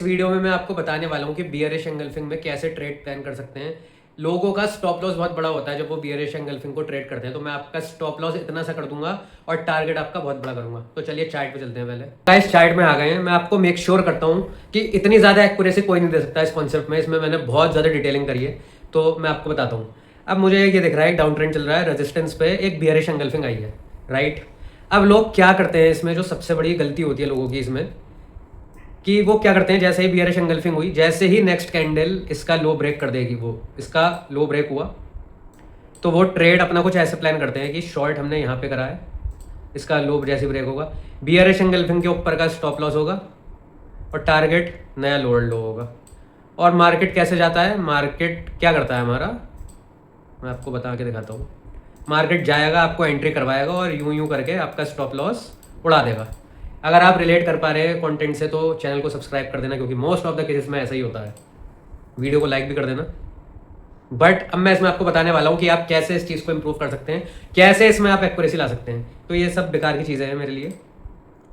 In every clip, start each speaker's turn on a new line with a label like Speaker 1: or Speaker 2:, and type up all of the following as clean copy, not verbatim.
Speaker 1: Video में मैं आपको बताने वाला हूँ कि बियरिश एंगल्फिंग में कैसे ट्रेड प्लान कर सकते हैं। लोगों का स्टॉप लॉस बहुत बड़ा होता है जब वो बियरिश एंगल्फिंग को ट्रेड करते हैं, तो मैं आपका स्टॉप लॉस इतना सा कर दूंगा और टारगेट आपका बहुत बड़ा करूंगा। तो चलिए चार्ट पे चलते हैं। पहले इस चार्ट में आ गए हैं। मैं आपको मेक श्योर करता हूँ कि इतनी ज़्यादा एक्यूरेसी कोई नहीं दे सकता इस कॉन्सेप्ट में। इसमें मैंने बहुत ज़्यादा डिटेलिंग करी है, तो मैं आपको बताता हूँ। अब मुझे ये दिख रहा है, एक डाउन ट्रेंड चल रहा है, रेजिस्टेंस पे एक बियरिश एंगल्फिंग आई है, राइट। अब लोग क्या करते हैं, इसमें जो सबसे बड़ी गलती होती है लोगों की इसमें, कि वो क्या करते हैं, जैसे ही बियरिश एंगल्फिंग हुई, जैसे ही नेक्स्ट कैंडल इसका लो ब्रेक कर देगी, वो इसका लो ब्रेक हुआ तो वो ट्रेड अपना कुछ ऐसे प्लान करते हैं कि शॉर्ट हमने यहाँ पे करा है, इसका लो जैसे ब्रेक होगा, बियरिश एंगल्फिंग के ऊपर का स्टॉप लॉस होगा और टारगेट नया लोअर लो होगा। और मार्केट कैसे जाता है, मार्केट क्या करता है हमारा, मैं आपको बता के दिखाता हूँ। मार्केट जाएगा, आपको एंट्री करवाएगा और यूं यूं करके आपका स्टॉप लॉस उड़ा देगा। अगर आप रिलेट कर पा रहे हैं कंटेंट से तो चैनल को सब्सक्राइब कर देना, क्योंकि मोस्ट ऑफ द केसेस में ऐसा ही होता है। वीडियो को लाइक भी कर देना। बट अब मैं इसमें आपको बताने वाला हूँ कि आप कैसे इस चीज़ को इंप्रूव कर सकते हैं, कैसे इसमें आप एक्यूरेसी ला सकते हैं। तो ये सब बेकार की चीज़ें हैं मेरे लिए।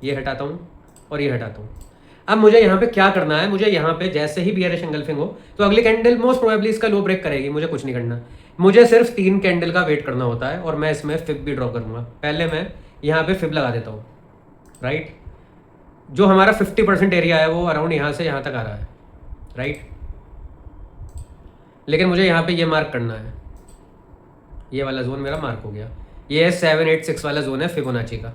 Speaker 1: ये हटाता हूँ और ये हटाता हूँ। अब मुझे यहाँ पे क्या करना है, मुझे यहाँ पे जैसे ही बियरिश एंगल्फिंग हो तो अगली कैंडल मोस्ट प्रोबेबली इसका लो ब्रेक करेगी। मुझे कुछ नहीं करना, मुझे सिर्फ 3 कैंडल का वेट करना होता है और मैं इसमें फिब भी ड्रॉ करूँगा। पहले मैं यहाँ पे फिब लगा देता हूँ, राइट। जो हमारा 50% एरिया है वो अराउंड यहाँ से यहाँ तक आ रहा है, राइट। लेकिन मुझे यहाँ पे ये मार्क करना है, ये वाला जोन मेरा मार्क हो गया। ये 786 वाला जोन है फिबोनाची का।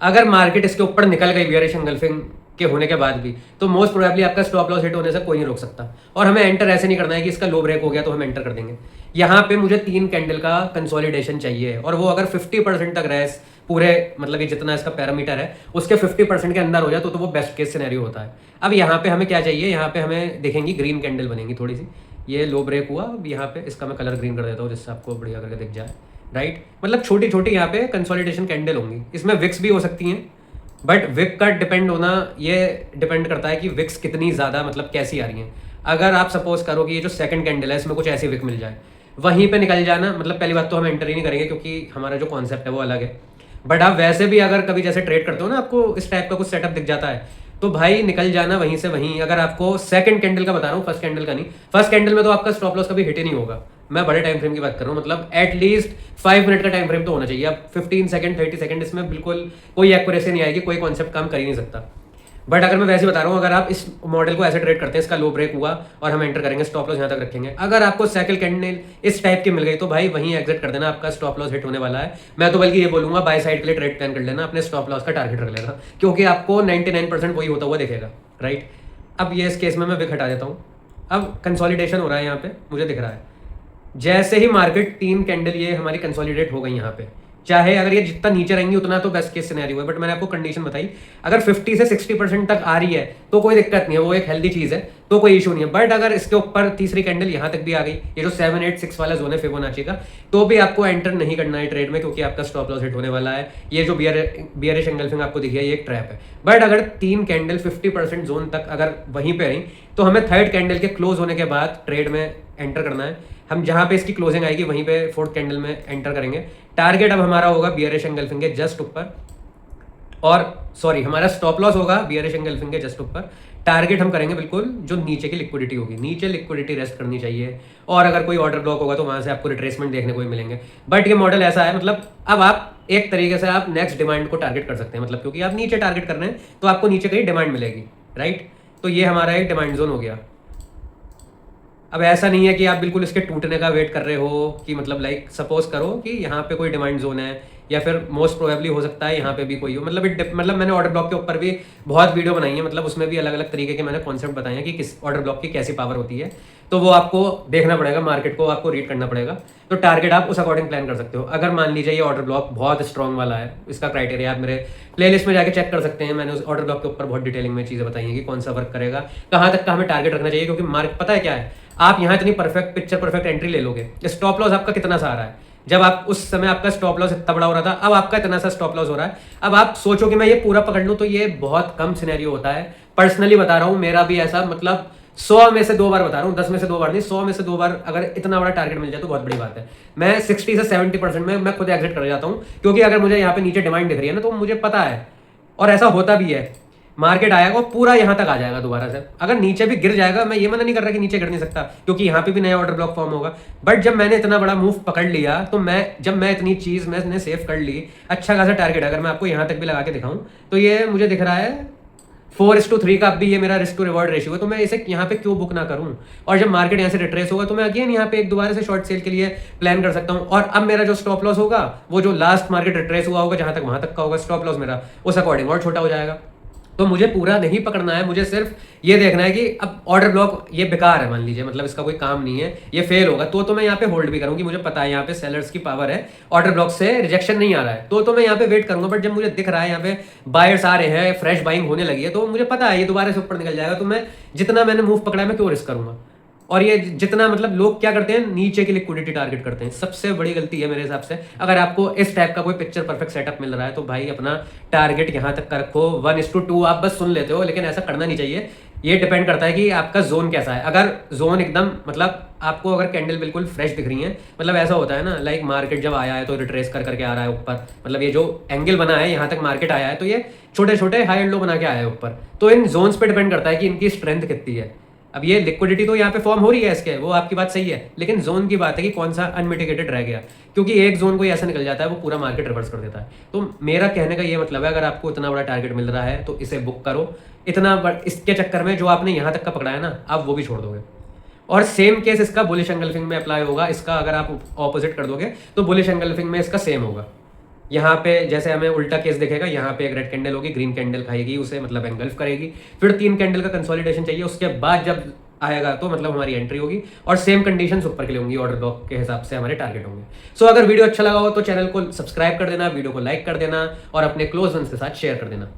Speaker 1: अगर मार्केट इसके ऊपर निकल गई बियरिश एंगल्फिंग के होने के बाद भी, तो मोस्ट प्रोबेबली आपका स्टॉप लॉस हिट होने से कोई नहीं रोक सकता। और हमें एंटर ऐसे नहीं करना है कि इसका लो ब्रेक हो गया तो हम एंटर कर देंगे। यहाँ पे मुझे 3 कैंडल का कंसोलिडेशन चाहिए, और वो अगर 50% तक रहे पूरे, मतलब ये जितना इसका पैरामीटर है उसके 50% के अंदर हो जाए तो वो बेस्ट केस सिनेरियो होता है। अब यहाँ पे हमें क्या चाहिए, यहाँ पे हमें देखेंगी ग्रीन कैंडल बनेगी थोड़ी सी। ये लो ब्रेक हुआ, अब यहाँ पे इसका मैं कलर ग्रीन कर देता हूँ जिससे आपको बढ़िया करके दिख जाए, राइट। मतलब छोटी छोटी यहाँ पे कंसोलिडेशन कैंडल होंगी। इसमें विक्स भी हो सकती हैं, बट विक का डिपेंड होना, ये डिपेंड करता है कि विक्स कितनी ज़्यादा, मतलब कैसी आ रही हैं। अगर आप सपोज करो कि ये जो सेकंड कैंडल है इसमें कुछ ऐसी विक मिल जाए, वहीं पे निकल जाना, मतलब पहली बात तो हम एंटर ही नहीं करेंगे क्योंकि हमारा जो कॉन्सेप्ट है वो अलग है। बट आप वैसे भी अगर कभी जैसे ट्रेड करते हो ना, आपको इस टाइप का कुछ सेटअप दिख जाता है, तो भाई निकल जाना वहीं से वहीं। अगर आपको सेकंड कैंडल का बता रहा हूँ, फर्स्ट कैंडल का नहीं। फर्स्ट कैंडल में तो आपका स्टॉप लॉस कभी हिट ही नहीं होगा। मैं बड़े टाइम फ्रेम की बात कर रहा हूँ, मतलब एटलीस्ट 5 मिनट का टाइम फ्रेम तो होना चाहिए। अब 15 सेकंड 30 सेकंड इसमें बिल्कुल कोई एक्यूरेसी नहीं आएगी, कोई कॉन्सेप्ट काम कर ही नहीं सकता। बट अगर मैं वैसे बता रहा हूँ, अगर आप इस मॉडल को ऐसे ट्रेड करते हैं, इसका लो ब्रेक हुआ और हम एंटर करेंगे, स्टॉप लॉस यहाँ तक रखेंगे, अगर आपको सेकंड कैंडल इस टाइप की मिल गई तो भाई वहीं एग्जिट कर देना, आपका स्टॉप लॉस हिट होने वाला है। मैं तो बल्कि ये बोलूंगा बाय साइड के लिए ट्रेड प्लान कर लेना, अपने स्टॉप लॉस का टारगेट रख लेना, क्योंकि आपको 99% वही होता हुआ दिखेगा, राइट। अब ये इस केस में मैं विक हटा देता हूँ। अब कंसोलिडेशन हो रहा है, यहाँ पे मुझे दिख रहा है जैसे ही मार्केट 3 कैंडल ये हमारी कंसोलिडेट हो गई यहाँ पे, चाहे अगर ये जितना नीचे रहेंगी उतना तो बेस्ट केस सिनेरियो है। बट मैंने आपको कंडीशन बताई, अगर 50 से 60% तक आ रही है तो कोई दिक्कत नहीं है, वो एक हेल्दी चीज है, तो कोई इशू नहीं है। बट अगर इसके ऊपर तीसरी कैंडल यहाँ तक भी आ गई, ये जो 786 वाला जोन है फिबोनाची का, तो भी आपको एंटर नहीं करना है ट्रेड में, क्योंकि आपका स्टॉप लॉस हिट होने वाला है। ये जो बियरिश एंगल्फिंग आपको दिखी है ये एक ट्रैप है। बट अगर 3 कैंडल 50% जोन तक अगर वहीं पे रही, तो हमें थर्ड कैंडल के क्लोज होने के बाद ट्रेड में एंटर करना है। हम जहां पे इसकी क्लोजिंग आएगी वहीं पे फोर्थ कैंडल में एंटर करेंगे। टारगेट अब हमारा होगा बियरिश एंगल्फिंग के जस्ट ऊपर, और सॉरी हमारा स्टॉप लॉस होगा बियरिश एंगल्फिंग के जस्ट ऊपर। टारगेट हम करेंगे बिल्कुल जो नीचे की लिक्विडिटी होगी, नीचे लिक्विडिटी रेस्ट करनी चाहिए, और अगर कोई ऑर्डर ब्लॉक होगा तो वहां से आपको रिट्रेसमेंट देखने को ही मिलेंगे। बट ये मॉडल ऐसा है, मतलब अब आप एक तरीके से आप नेक्स्ट डिमांड को टारगेट कर सकते हैं, मतलब क्योंकि आप नीचे टारगेट कर रहे हैं तो आपको नीचे कहीं डिमांड मिलेगी, राइट। तो ये हमारा एक डिमांड जोन हो गया। अब ऐसा नहीं है कि आप बिल्कुल इसके टूटने का वेट कर रहे हो, कि मतलब लाइक सपोज करो कि यहाँ पे कोई डिमांड जोन है, या फिर मोस्ट प्रोबेबली हो सकता है यहाँ पे भी कोई हो, मतलब मैंने ऑर्डर ब्लॉक के ऊपर भी बहुत वीडियो बनाई है, मतलब उसमें भी अलग अलग तरीके के मैंने कॉन्सेप्ट बताए हैं कि किस ऑर्डर ब्लॉक की कैसी पावर होती है। तो वो आपको देखना पड़ेगा, मार्केट को आपको रीड करना पड़ेगा, तो टारगेट आप उस अकॉर्डिंग प्लान कर सकते हो। अगर मान लीजिए ये ऑर्डर ब्लॉक बहुत स्ट्रॉन्ग वाला है, इसका क्राइटेरिया आप मेरे प्लेलिस्ट में जाके चेक कर सकते हैं। मैंने उस ऑर्डर ब्लॉक के ऊपर बहुत डिटेलिंग में चीज़ें बताई हैं कि कौन सा वर्क करेगा, कहाँ तक का हमें टारगेट रखना चाहिए। क्योंकि मार्केट पता है क्या है, आप यहाँ इतनी परफेक्ट पिक्चर परफेक्ट एंट्री ले लोगे, स्टॉप लॉस आपका कितना सा आ रहा है, जब आप उस समय आपका स्टॉप लॉस इतना बड़ा हो रहा था, अब आपका इतना सा स्टॉप लॉस हो रहा है। अब आप सोचो कि मैं ये पूरा पकड़ लूं, तो ये बहुत कम सिनेरियो होता है। पर्सनली बता रहा हूं, मेरा भी ऐसा, मतलब 100 में से 2 बार बता रहा हूँ, 10 में से 2 बार नहीं, 100 में से 2 बार अगर इतना बड़ा टारगेट मिल जाए तो बहुत बड़ी बात है। मैं 60 से 70% में मैं खुद एग्जिट कर जाता हूँ, क्योंकि अगर मुझे यहाँ पे नीचे डिमांड दिख रही है ना, तो मुझे पता है, और ऐसा होता भी है। मार्केट आएगा और पूरा यहाँ तक आ जाएगा दोबारा से। अगर नीचे भी गिर जाएगा, मैं ये मना नहीं कर रहा कि नीचे गिर नहीं सकता, क्योंकि यहाँ पे भी नया ऑर्डर ब्लॉक फॉर्म होगा, बट जब मैंने इतना बड़ा मूव पकड़ लिया तो मैं इतनी चीज मैंने सेव कर ली, अच्छा खासा टारगेट, अगर मैं आपको यहाँ तक भी लगा के दिखाऊं तो ये मुझे दिख रहा है 4:3 का भी ये मेरा रिस्क टू रिवॉर्ड रेशियो है, तो मैं इसे यहाँ पे क्यों बुक ना करूं। और जब मार्केट यहाँ से रिट्रेस होगा तो मैं अगेन यहाँ पे एक दोबारा से शॉर्ट सेल के लिए प्लान कर सकता हूं। और अब मेरा जो स्टॉप लॉस होगा वो जो लास्ट मार्केट रिट्रेस हुआ होगा जहां तक, वहां तक का होगा स्टॉप लॉस मेरा, उस अकॉर्डिंग और छोटा हो जाएगा। तो मुझे पूरा नहीं पकड़ना है, मुझे सिर्फ ये देखना है कि अब ऑर्डर ब्लॉक ये बेकार है मान लीजिए, मतलब इसका कोई काम नहीं है, ये फेल होगा तो मैं यहाँ पे होल्ड भी करूंगी, मुझे पता है यहाँ पे सेलर्स की पावर है, ऑर्डर ब्लॉक से रिजेक्शन नहीं आ रहा है तो मैं यहाँ पे वेट करूंगा। बट जब मुझे दिख रहा है यहाँ पे बायर्स आ रहे हैं, फ्रेश बाइंग होने लगी है, तो मुझे पता है ये दोबारा से ऊपर निकल जाएगा, तो मैं जितना मैंने मूव पकड़ा है मैं क्यों रिस्क करूंगा। और ये जितना मतलब लोग क्या करते हैं, नीचे की लिक्विडिटी टारगेट करते हैं, सबसे बड़ी गलती है मेरे हिसाब से। अगर आपको इस टाइप का कोई पिक्चर परफेक्ट सेटअप मिल रहा है तो भाई अपना टारगेट यहाँ तक का रखो, 1:2 आप बस सुन लेते हो, लेकिन ऐसा करना नहीं चाहिए। ये डिपेंड करता है कि आपका जोन कैसा है। अगर जोन एकदम मतलब आपको अगर कैंडल बिल्कुल फ्रेश दिख रही है, मतलब ऐसा होता है ना, लाइक मार्केट जब आया है तो रिट्रेस कर करके आ रहा है ऊपर, मतलब ये जो एंगल बना है यहाँ तक मार्केट आया है तो ये छोटे छोटे हाई एंड लो बना के आया है ऊपर, तो इन जोन्स पे डिपेंड करता है कि इनकी स्ट्रेंथ कितनी है। अब ये लिक्विडिटी तो यहाँ पे फॉर्म हो रही है इसके, वो आपकी बात सही है, लेकिन जोन की बात है कि कौन सा अनमिटिगेटेड रह गया, क्योंकि एक जोन कोई ऐसा निकल जाता है वो पूरा मार्केट रिवर्स कर देता है। तो मेरा कहने का ये मतलब है, अगर आपको इतना बड़ा टारगेट मिल रहा है तो इसे बुक करो, इसके चक्कर में जो आपने यहाँ तक का पकड़ा है ना, आप वो भी छोड़ दोगे। और सेम केस इसका बुलिश एंगल्फिंग में अप्लाई होगा, इसका अगर आप ऑपोजिट कर दोगे तो बुलिश एंगल्फिंग में इसका सेम होगा। यहाँ पे जैसे हमें उल्टा केस दिखेगा, यहाँ पे एक रेड कैंडल होगी, ग्रीन कैंडल खाएगी उसे, मतलब एंगल्फ करेगी, फिर 3 कैंडल का कंसोलिडेशन चाहिए, उसके बाद जब आएगा तो मतलब हमारी एंट्री होगी, और सेम कंडीशंस ऊपर के लिए होंगी, ऑर्डर ब्लॉक के हिसाब से हमारे टारगेट होंगे। सो अगर वीडियो अच्छा लगा हो तो चैनल को सब्सक्राइब कर देना, वीडियो को लाइक कर देना और अपने क्लोज वंस के साथ शेयर कर देना।